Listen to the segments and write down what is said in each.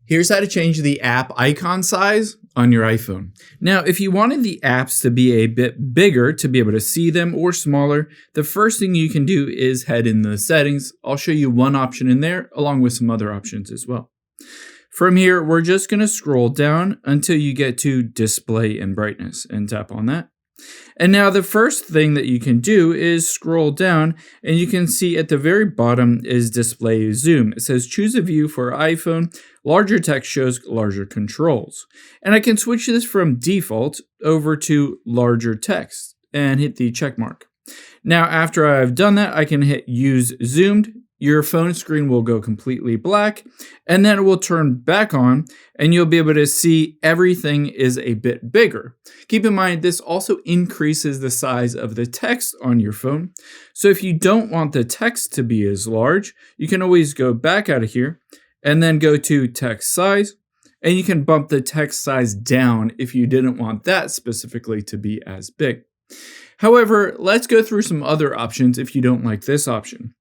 Here's how to change the app icon size on your iPhone. Now, if you wanted the apps to be a bit bigger to be able to see them or smaller, the first thing you can do is head in the settings. I'll show you one option in there along with some other options as well. From here, we're just going to scroll down until you get to display and brightness and tap on that. And now the first thing that you can do is scroll down and you can see at the very bottom is display zoom. It says choose a view for iPhone. Larger text shows larger controls. And I can switch this from default over to larger text and hit the check mark. Now after I've done that, I can hit use zoomed. Your phone screen will go completely black and then it will turn back on and you'll be able to see everything is a bit bigger. Keep in mind, this also increases the size of the text on your phone. So if you don't want the text to be as large, you can always go back out of here and then go to text size and you can bump the text size down if you didn't want that specifically to be as big. However, let's go through some other options if you don't like this option.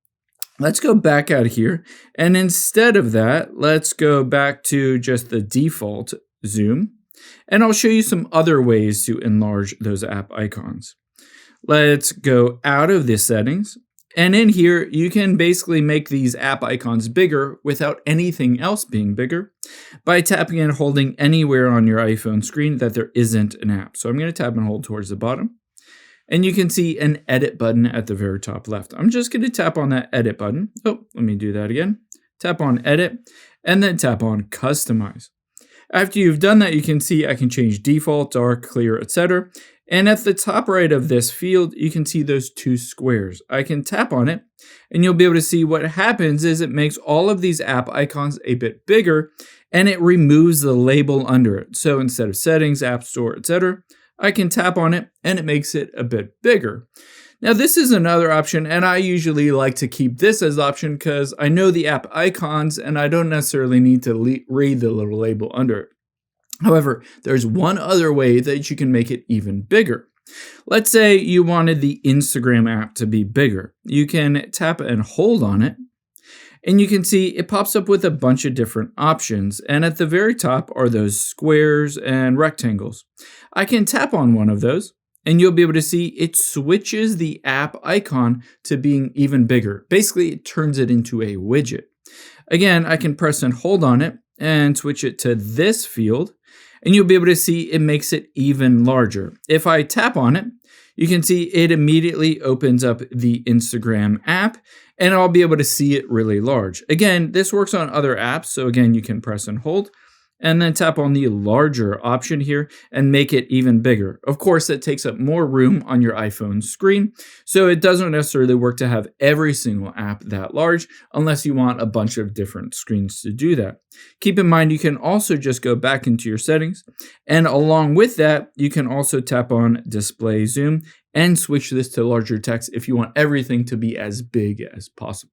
Let's go back out of here, and instead of that, let's go back to just the default zoom, and I'll show you some other ways to enlarge those app icons. Let's go out of the settings, and in here, you can basically make these app icons bigger without anything else being bigger by tapping and holding anywhere on your iPhone screen that there isn't an app. So I'm going to tap and hold towards the bottom. And you can see an edit button at the very top left. I'm just going to tap on that edit button. Oh, let me do that again. Tap on edit and then tap on customize. After you've done that, you can see I can change default, dark, clear, etc. And at the top right of this field, you can see those two squares. I can tap on it and you'll be able to see what happens is it makes all of these app icons a bit bigger and it removes the label under it. So instead of settings, app store, etc., I can tap on it and it makes it a bit bigger. Now this is another option and I usually like to keep this as option because I know the app icons and I don't necessarily need to read the little label under it. However, there's one other way that you can make it even bigger. Let's say you wanted the Instagram app to be bigger. You can tap and hold on it. And you can see it pops up with a bunch of different options. And at the very top are those squares and rectangles. I can tap on one of those and you'll be able to see it switches the app icon to being even bigger. Basically, it turns it into a widget. Again, I can press and hold on it and switch it to this field. And you'll be able to see it makes it even larger. If I tap on it, you can see it immediately opens up the Instagram app and I'll be able to see it really large. Again, this works on other apps. So again, you can press and hold and then tap on the larger option here and make it even bigger. Of course, that takes up more room on your iPhone screen. So it doesn't necessarily work to have every single app that large unless you want a bunch of different screens to do that. Keep in mind, you can also just go back into your settings. And along with that, you can also tap on display zoom and switch this to larger text if you want everything to be as big as possible.